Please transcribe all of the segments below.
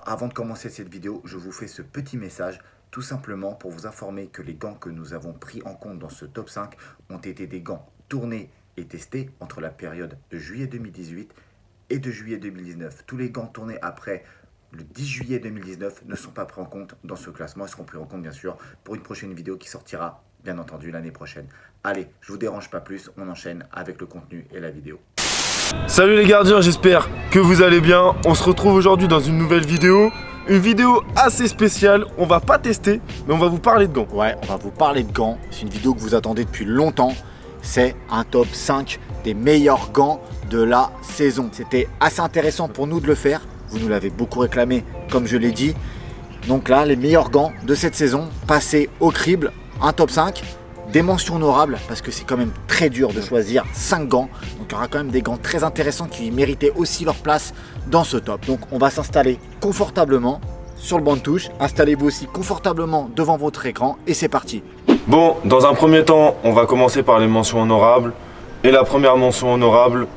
avant de commencer cette vidéo, je vous fais ce petit message, tout simplement pour vous informer que les gants que nous avons pris en compte dans ce top 5 ont été des gants tournés et testés entre la période de juillet 2018 et de juillet 2019. Tous les gants tournés après le 10 juillet 2019 ne sont pas pris en compte dans ce classement. Ils seront pris en compte bien sûr pour une prochaine vidéo qui sortira bien entendu l'année prochaine. Allez, je vous dérange pas plus, on enchaîne avec le contenu et la vidéo. Salut les gardiens, j'espère que vous allez bien. On se retrouve aujourd'hui dans une nouvelle vidéo. Une vidéo assez spéciale, on va pas tester, mais on va vous parler de gants. Ouais, on va vous parler de gants. C'est une vidéo que vous attendez depuis longtemps. C'est un top 5 des meilleurs gants de la saison. C'était assez intéressant pour nous de le faire. Vous nous l'avez beaucoup réclamé, comme je l'ai dit. Donc là, les meilleurs gants de cette saison, passés au crible, un top 5. Des mentions honorables, parce que c'est quand même très dur de choisir 5 gants. Donc il y aura quand même des gants très intéressants qui méritaient aussi leur place dans ce top. Donc on va s'installer confortablement sur le banc de touche. Installez-vous aussi confortablement devant votre écran et c'est parti. Bon, dans un premier temps, on va commencer par les mentions honorables. Et la première mention honorable,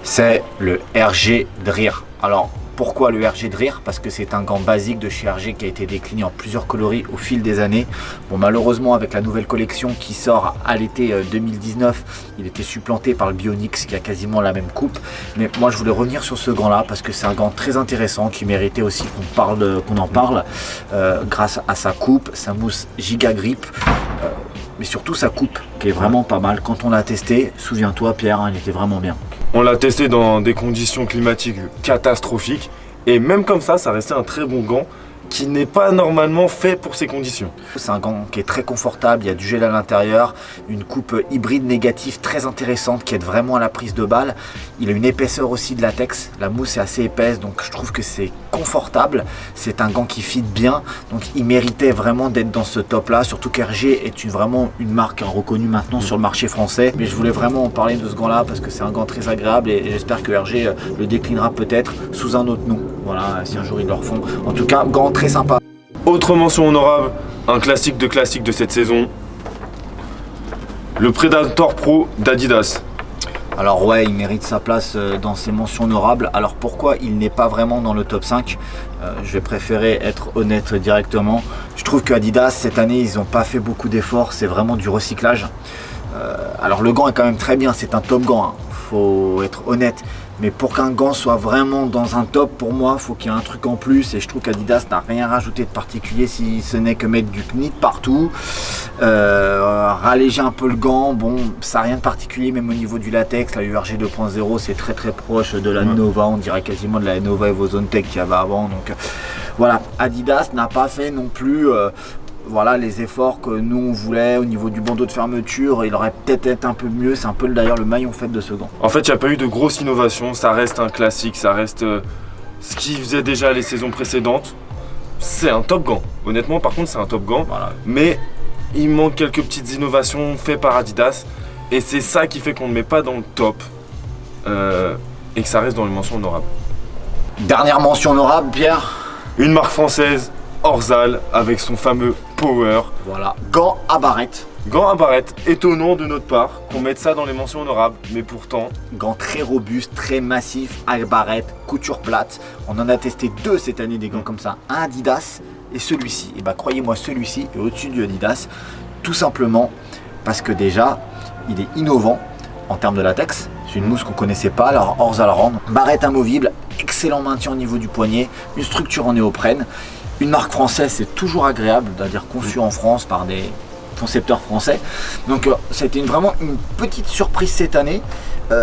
c'est le RG Dreer. Alors pourquoi le RG Dreer? Parce que c'est un gant basique de chez RG qui a été décliné en plusieurs coloris au fil des années. Bon, malheureusement, avec la nouvelle collection qui sort à l'été 2019, il était supplanté par le Bionix qui a quasiment la même coupe. Mais moi, je voulais revenir sur ce gant-là parce que c'est un gant très intéressant qui méritait aussi qu'on en parle grâce à sa coupe, sa mousse Giga Grip. Mais surtout sa coupe qui est vraiment pas mal. Quand on l'a testé, souviens-toi Pierre, hein, il était vraiment bien. On l'a testé dans des conditions climatiques catastrophiques. Et même comme ça restait un très bon gant qui n'est pas normalement fait pour ces conditions. C'est un gant qui est très confortable, il y a du gel à l'intérieur, une coupe hybride négative très intéressante qui aide vraiment à la prise de balle. Il a une épaisseur aussi de latex, la mousse est assez épaisse donc je trouve que c'est confortable. C'est un gant qui fit bien, donc il méritait vraiment d'être dans ce top là, surtout qu'RG est vraiment une marque reconnue maintenant sur le marché français. Mais je voulais vraiment en parler de ce gant là parce que c'est un gant très agréable et j'espère que RG le déclinera peut-être sous un autre nom. Voilà, si un jour ils le refont. En tout cas, gant très sympa. Autre mention honorable, un classique de cette saison, le Predator Pro d'Adidas. Alors ouais, il mérite sa place dans ces mentions honorables. Alors pourquoi il n'est pas vraiment dans le top 5 je vais préférer être honnête directement. Je trouve que Adidas, cette année, ils n'ont pas fait beaucoup d'efforts. C'est vraiment du recyclage. Alors le gant est quand même très bien, c'est un top gant, hein. Faut être honnête. Mais pour qu'un gant soit vraiment dans un top, pour moi, il faut qu'il y ait un truc en plus. Et je trouve qu'Adidas n'a rien rajouté de particulier si ce n'est que mettre du knit partout. Ralléger un peu le gant, bon, ça n'a rien de particulier, même au niveau du latex. La URG 2.0, c'est très proche de la Nova. On dirait quasiment de la Nova Evozone Tech qu'il y avait avant. Donc voilà, Adidas n'a pas fait non plus... voilà les efforts que nous on voulait au niveau du bandeau de fermeture. Il aurait peut-être été un peu mieux. C'est un peu d'ailleurs le maillon faible de ce gant. En fait, il n'y a pas eu de grosse innovation. Ça reste un classique. Ça reste ce qui faisait déjà les saisons précédentes. C'est un top gant. Honnêtement, par contre, c'est un top gant. Voilà. Mais il manque quelques petites innovations faites par Adidas. Et c'est ça qui fait qu'on ne met pas dans le top. Et que ça reste dans les mentions honorables. Dernière mention honorable, Pierre. Une marque française, Orzal, avec son fameux Power. Voilà, gant à barrette. Gant à barrette, étonnant de notre part qu'on mette ça dans les mentions honorables, mais pourtant... Gant très robuste, très massif, à barrette, couture plate. On en a testé 2 cette année des gants comme ça, un Adidas et celui-ci. Et bah croyez-moi, celui-ci est au-dessus du Adidas, tout simplement parce que déjà, il est innovant en termes de latex. C'est une mousse qu'on connaissait pas, alors Orzal Rand. Barrette amovible, excellent maintien au niveau du poignet, une structure en néoprène. Une marque française, c'est toujours agréable, c'est-à-dire conçue en France par des concepteurs français. Donc c'était vraiment une petite surprise cette année.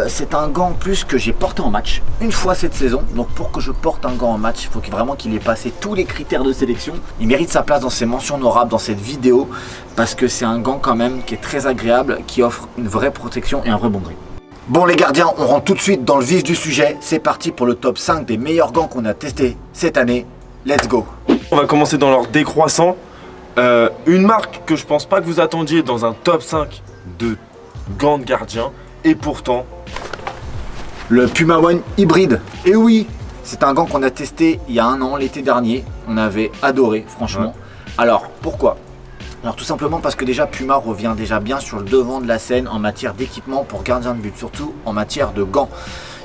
C'est un gant en plus que j'ai porté en match une fois cette saison. Donc pour que je porte un gant en match, il faut vraiment qu'il ait passé tous les critères de sélection. Il mérite sa place dans ces mentions honorables dans cette vidéo parce que c'est un gant quand même qui est très agréable, qui offre une vraie protection et un vrai bon grip. Bon les gardiens, on rentre tout de suite dans le vif du sujet. C'est parti pour le top 5 des meilleurs gants qu'on a testés cette année. Let's go. On va commencer dans l'ordre décroissant. Une marque que je pense pas que vous attendiez dans un top 5 de gants de gardien. Et pourtant... Le Puma One hybride. Et oui, c'est un gant qu'on a testé il y a 1 an, l'été dernier. On avait adoré, franchement. Ouais. Alors, pourquoi? Alors tout simplement parce que déjà Puma revient déjà bien sur le devant de la scène en matière d'équipement pour gardien de but, surtout en matière de gants.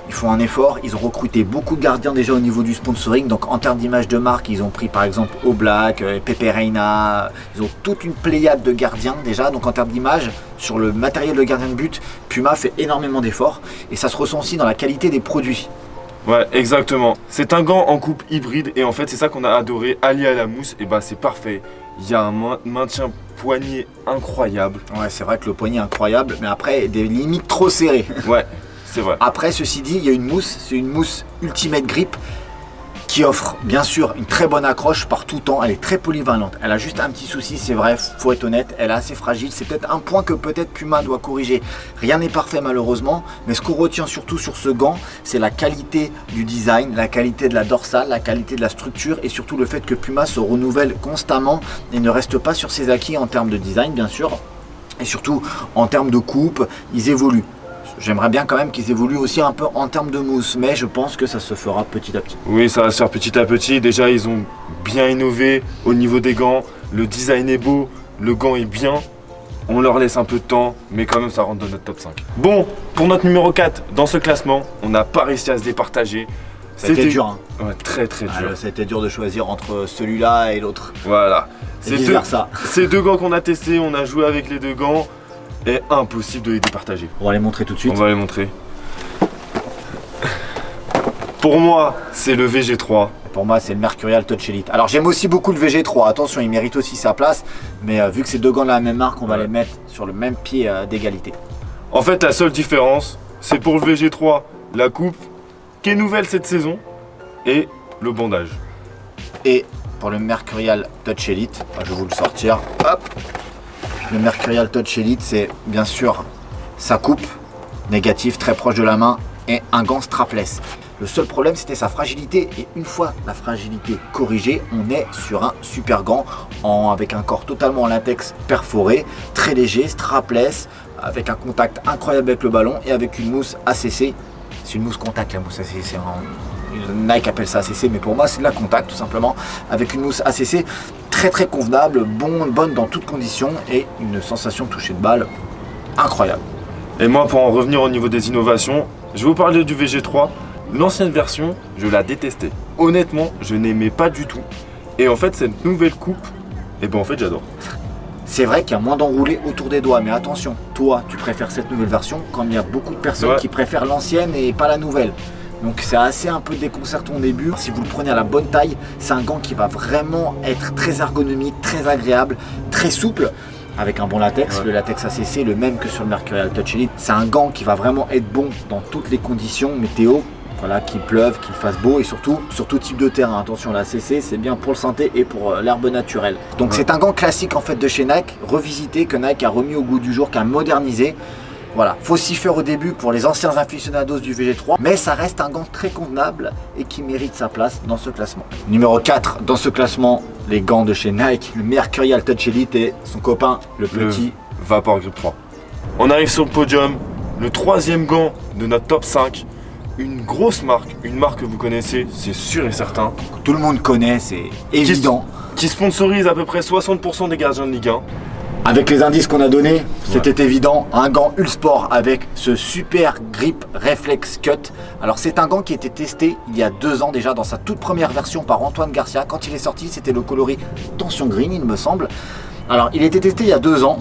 ils font un effort, ils ont recruté beaucoup de gardiens déjà au niveau du sponsoring, donc en termes d'image de marque, ils ont pris par exemple Oblak, Pepe Reina, ils ont toute une pléiade de gardiens déjà, donc en termes d'image, sur le matériel de gardien de but, Puma fait énormément d'efforts et ça se ressent aussi dans la qualité des produits. Ouais, exactement. C'est un gant en coupe hybride et en fait c'est ça qu'on a adoré, allié à la mousse, et bah c'est parfait. Il y a un maintien poignet incroyable. Ouais, c'est vrai que le poignet est incroyable, mais après des limites trop serrées. Ouais, c'est vrai. Après, ceci dit, il y a une mousse, c'est une mousse Ultimate Grip qui offre bien sûr une très bonne accroche par tout temps. Elle est très polyvalente. Elle a juste un petit souci, c'est vrai, faut être honnête, elle est assez fragile. C'est peut-être un point que peut-être Puma doit corriger. Rien n'est parfait malheureusement, mais ce qu'on retient surtout sur ce gant, c'est la qualité du design, la qualité de la dorsale, la qualité de la structure et surtout le fait que Puma se renouvelle constamment et ne reste pas sur ses acquis en termes de design bien sûr. Et surtout en termes de coupe, ils évoluent. J'aimerais bien quand même qu'ils évoluent aussi un peu en termes de mousse, mais je pense que ça se fera petit à petit. Oui, ça va se faire petit à petit. Déjà, ils ont bien innové au niveau des gants. Le design est beau, le gant est bien. On leur laisse un peu de temps, mais quand même, ça rentre dans notre top 5. Bon, pour notre numéro 4, dans ce classement, on n'a pas réussi à se départager. C'était dur, hein. Ouais, très dur. C'était dur de choisir entre celui-là et l'autre. Voilà. C'est vice-versa. Ces deux gants qu'on a testés, on a joué avec les deux gants. Et impossible de les départager. On va les montrer tout de suite. On va les montrer. Pour moi, c'est le VG3. Pour moi, c'est le Mercurial Touch Elite. Alors, j'aime aussi beaucoup le VG3. Attention, il mérite aussi sa place. Mais vu que c'est deux gants de la même marque, on va les mettre sur le même pied d'égalité. En fait, la seule différence, c'est pour le VG3, la coupe, qui est nouvelle cette saison, et le bandage. Et pour le Mercurial Touch Elite, je vais vous le sortir. Hop. Le Mercurial Touch Elite, c'est bien sûr sa coupe négative, très proche de la main, et un gant strapless. Le seul problème, c'était sa fragilité. Et une fois la fragilité corrigée, on est sur un super gant avec un corps totalement en latex perforé, très léger, strapless, avec un contact incroyable avec le ballon et avec une mousse ACC. C'est une mousse contact, la mousse ACC. Nike appelle ça ACC, mais pour moi, c'est de la contact tout simplement, avec une mousse ACC très convenable, bonne dans toutes conditions et une sensation de toucher de balle incroyable. Et moi, pour en revenir au niveau des innovations, je vais vous parler du VG3. L'ancienne version, je la détestais. Honnêtement, je n'aimais pas du tout. Et en fait, cette nouvelle coupe, en fait, j'adore. C'est vrai qu'il y a moins d'enroulés autour des doigts, mais attention, toi, tu préfères cette nouvelle version quand il y a beaucoup de personnes qui préfèrent l'ancienne et pas la nouvelle. Donc c'est assez un peu déconcertant au début. Si vous le prenez à la bonne taille, c'est un gant qui va vraiment être très ergonomique, très agréable, très souple, avec un bon latex. Le latex ACC, le même que sur le Mercurial Touch Elite. C'est un gant qui va vraiment être bon dans toutes les conditions météo. Voilà, qu'il pleuve, qu'il fasse beau et surtout sur tout type de terrain. Attention, la ACC, c'est bien pour le synthé et pour l'herbe naturelle. Donc c'est un gant classique en fait de chez Nike, revisité, que Nike a remis au goût du jour, qu'a modernisé. Voilà, faut s'y faire au début pour les anciens aficionados du VG3, mais ça reste un gant très convenable et qui mérite sa place dans ce classement. Numéro 4 dans ce classement, les gants de chez Nike, le Mercurial Touch Elite et son copain, le petit Vapor Grip 3. On arrive sur le podium, le troisième gant de notre top 5. Une grosse marque, une marque que vous connaissez, c'est sûr et certain. Tout le monde connaît, c'est évident. Qui sponsorise à peu près 60% des gardiens de Ligue 1. Avec les indices qu'on a donnés, c'était évident, un gant Uhlsport avec ce super grip Reflex Cut. Alors c'est un gant qui a été testé il y a 2 ans déjà dans sa toute première version par Antoine Garcia. Quand il est sorti, c'était le coloris Tension Green, il me semble. Alors il a été testé il y a 2 ans,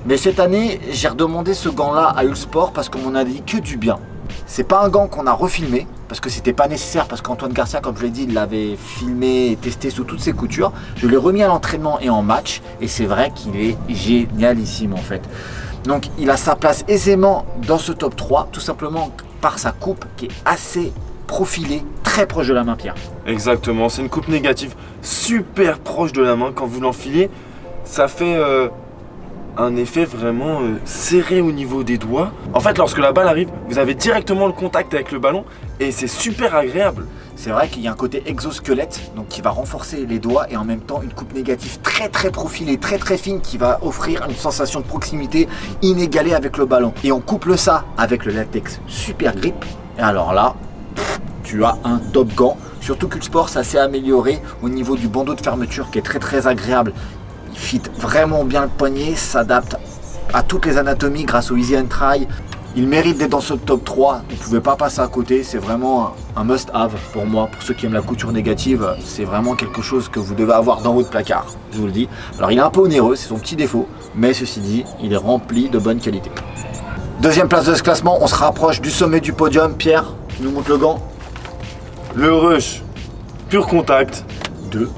mais cette année, j'ai redemandé ce gant-là à Uhlsport parce qu'on m'en a dit que du bien. C'est pas un gant qu'on a refilmé parce que c'était pas nécessaire, parce qu'Antoine Garcia, comme je l'ai dit, il l'avait filmé et testé sous toutes ses coutures. Je l'ai remis à l'entraînement et en match et c'est vrai qu'il est génialissime en fait. Donc il a sa place aisément dans ce top 3, tout simplement par sa coupe qui est assez profilée, très proche de la main Pierre. Exactement, c'est une coupe négative super proche de la main. Quand vous l'enfilez, ça fait un effet vraiment serré au niveau des doigts. En fait, lorsque la balle arrive, vous avez directement le contact avec le ballon et c'est super agréable. C'est vrai qu'il y a un côté exosquelette, donc qui va renforcer les doigts et en même temps une coupe négative très profilée, très fine qui va offrir une sensation de proximité inégalée avec le ballon. Et on couple ça avec le latex super grip et alors là, tu as un top gant. Surtout que le sport, ça s'est amélioré au niveau du bandeau de fermeture qui est très agréable. Il fit vraiment bien le poignet, s'adapte à toutes les anatomies grâce au Easy and Try. Il mérite d'être dans ce top 3, vous ne pouvez pas passer à côté, c'est vraiment un must-have pour moi, pour ceux qui aiment la couture négative, c'est vraiment quelque chose que vous devez avoir dans votre placard, je vous le dis. Alors il est un peu onéreux, c'est son petit défaut, mais ceci dit, il est rempli de bonne qualité. Deuxième place de ce classement, on se rapproche du sommet du podium. Pierre, tu nous montres le gant. Le Rush Pur Contact 2.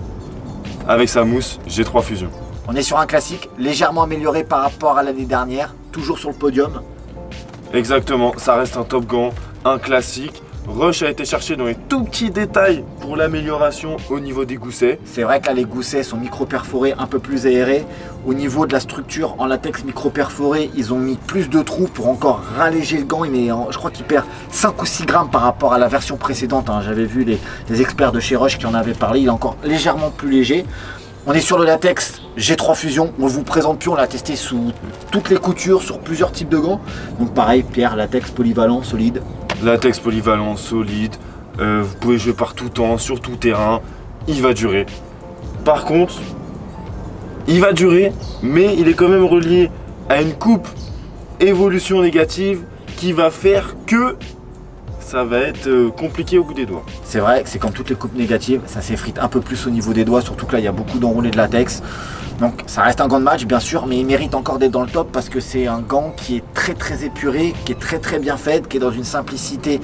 avec sa mousse G3 Fusion. On est sur un classique, légèrement amélioré par rapport à l'année dernière, toujours sur le podium. Exactement, ça reste un top gant, un classique. Rush a été cherché dans les tout petits détails pour l'amélioration au niveau des goussets. C'est vrai que là les goussets sont micro-perforés, un peu plus aérés. Au niveau de la structure en latex micro-perforé, ils ont mis plus de trous pour encore ralléger le gant. Je crois qu'il perd 5 ou 6 grammes par rapport à la version précédente. J'avais vu les experts de chez Rush qui en avaient parlé, il est encore légèrement plus léger. On est sur le latex G3 Fusion, on ne vous présente plus, on l'a testé sous toutes les coutures, sur plusieurs types de gants. Donc pareil, Pierre, latex polyvalent, solide. Latex polyvalent, solide, vous pouvez jouer par tout temps, sur tout terrain, il va durer. Par contre, il va durer, mais il est quand même relié à une coupe évolution négative qui va faire que ça va être compliqué au bout des doigts. C'est vrai que c'est comme toutes les coupes négatives, ça s'effrite un peu plus au niveau des doigts, surtout que là il y a beaucoup d'enroulés de latex. Donc ça reste un gant de match bien sûr, mais il mérite encore d'être dans le top parce que c'est un gant qui est très épuré, qui est très bien fait, qui est dans une simplicité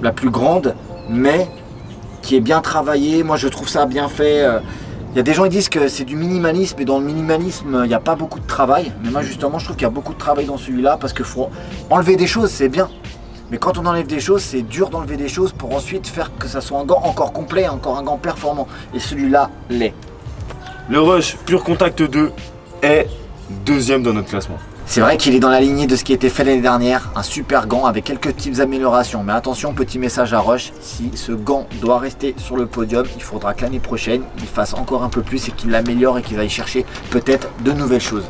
la plus grande, mais qui est bien travaillé. Moi je trouve ça bien fait. Il y a des gens qui disent que c'est du minimalisme, et dans le minimalisme il n'y a pas beaucoup de travail. Mais moi justement je trouve qu'il y a beaucoup de travail dans celui-là parce qu'il faut enlever des choses, c'est bien. Mais quand on enlève des choses, c'est dur d'enlever des choses pour ensuite faire que ça soit un gant encore complet, encore un gant performant. Et celui-là l'est. Le Rush Pur Contact 2 est deuxième dans notre classement. C'est vrai qu'il est dans la lignée de ce qui a été fait l'année dernière, un super gant avec quelques petites améliorations. Mais attention, petit message à Rush, si ce gant doit rester sur le podium, il faudra que l'année prochaine, il fasse encore un peu plus et qu'il l'améliore et qu'il aille chercher peut-être de nouvelles choses.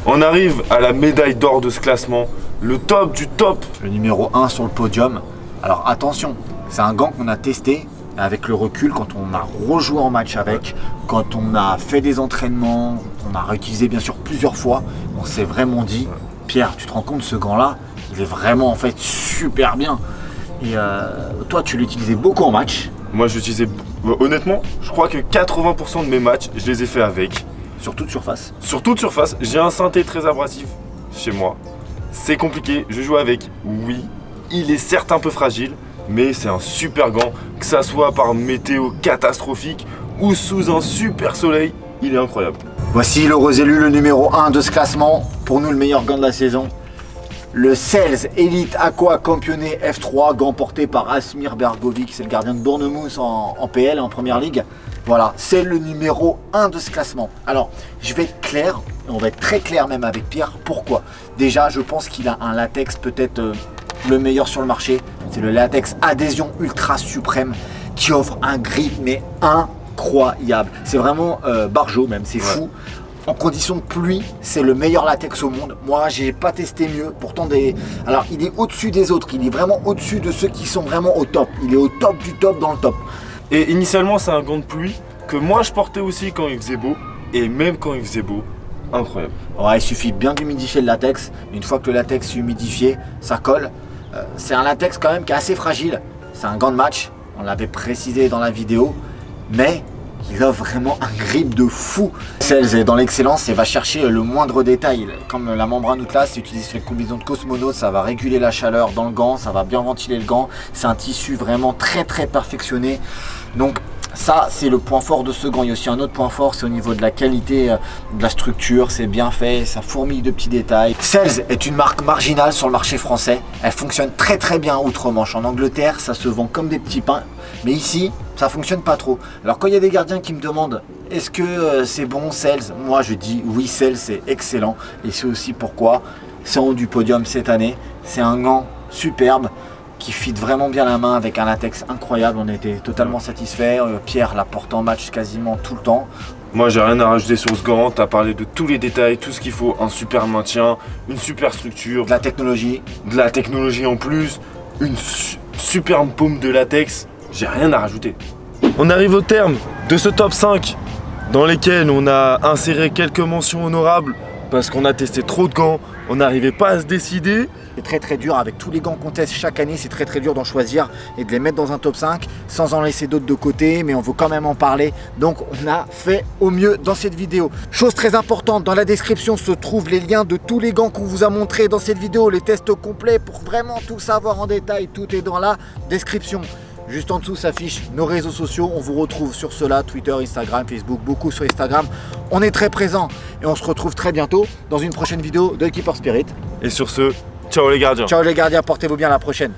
On arrive à la médaille d'or de ce classement, le top du top. Le numéro 1 sur le podium. Alors attention, c'est un gant qu'on a testé avec le recul quand on a rejoué en match avec, quand on a fait des entraînements, on a réutilisé bien sûr plusieurs fois. On s'est vraiment dit, Pierre, tu te rends compte, ce gant-là, il est vraiment en fait super bien. Et toi, tu l'utilisais beaucoup en match. Moi, j'utilisais, honnêtement, je crois que 80% de mes matchs, je les ai fait avec. Sur toute surface. Sur toute surface, j'ai un synthé très abrasif chez moi. C'est compliqué, je joue avec, oui. Il est certes un peu fragile, mais c'est un super gant. Que ça soit par météo catastrophique ou sous un super soleil, il est incroyable. Voici l'heureux élu, le numéro 1 de ce classement. Pour nous, le meilleur gant de la saison. Le Selz Elite Aqua Campionné F3, gant porté par Asmir Bergovic, c'est le gardien de Bournemouth en PL, en Première Ligue. Voilà, c'est le numéro 1 de ce classement. Alors, je vais être clair, on va être très clair même avec Pierre. Pourquoi? Déjà, je pense qu'il a un latex peut-être le meilleur sur le marché. C'est le latex Adhésion Ultra Suprême qui offre un grip mais incroyable. C'est vraiment barjo même, c'est fou. En conditions de pluie, c'est le meilleur latex au monde. Moi, j'ai pas testé mieux. Pourtant, alors, il est au-dessus des autres. Il est vraiment au-dessus de ceux qui sont vraiment au top. Il est au top du top dans le top. Et initialement, c'est un gant de pluie que moi, je portais aussi quand il faisait beau. Et même quand il faisait beau, incroyable. Ouais, il suffit bien d'humidifier le latex. Une fois que le latex est humidifié, ça colle. C'est un latex quand même qui est assez fragile. C'est un gant de match. On l'avait précisé dans la vidéo. Mais il a vraiment un grip de fou. Selz est dans l'excellence et va chercher le moindre détail. Comme la membrane Outlast utilise les combinaisons de Cosmonaut, ça va réguler la chaleur dans le gant, ça va bien ventiler le gant. C'est un tissu vraiment très perfectionné. Donc ça, c'est le point fort de ce gant. Il y a aussi un autre point fort, c'est au niveau de la qualité de la structure. C'est bien fait, ça fourmille de petits détails. Selz est une marque marginale sur le marché français. Elle fonctionne très bien outre-Manche. En Angleterre, ça se vend comme des petits pains. Mais ici, ça fonctionne pas trop. Alors quand il y a des gardiens qui me demandent est-ce que c'est bon Selz, moi je dis oui, Selz c'est excellent. Et c'est aussi pourquoi c'est en haut du podium cette année. C'est un gant superbe qui fit vraiment bien la main avec un latex incroyable. On était totalement satisfait. Pierre la porte en match quasiment tout le temps. Moi, j'ai rien à rajouter sur ce gant. Tu as parlé de tous les détails, tout ce qu'il faut. Un super maintien, une super structure. De la technologie. De la technologie en plus. Une superbe paume de latex. J'ai rien à rajouter. On arrive au terme de ce top 5 dans lesquels on a inséré quelques mentions honorables parce qu'on a testé trop de gants, on n'arrivait pas à se décider. C'est très dur avec tous les gants qu'on teste chaque année, c'est très dur d'en choisir et de les mettre dans un top 5 sans en laisser d'autres de côté, mais on veut quand même en parler, donc on a fait au mieux dans cette vidéo. Chose très importante, dans la description se trouvent les liens de tous les gants qu'on vous a montrés dans cette vidéo, les tests complets pour vraiment tout savoir en détail, tout est dans la description. Juste en dessous s'affichent nos réseaux sociaux, on vous retrouve sur cela, Twitter, Instagram, Facebook, beaucoup sur Instagram. On est très présents et on se retrouve très bientôt dans une prochaine vidéo de Keeper Spirit. Et sur ce, ciao les gardiens. Ciao les gardiens, portez-vous bien, à la prochaine.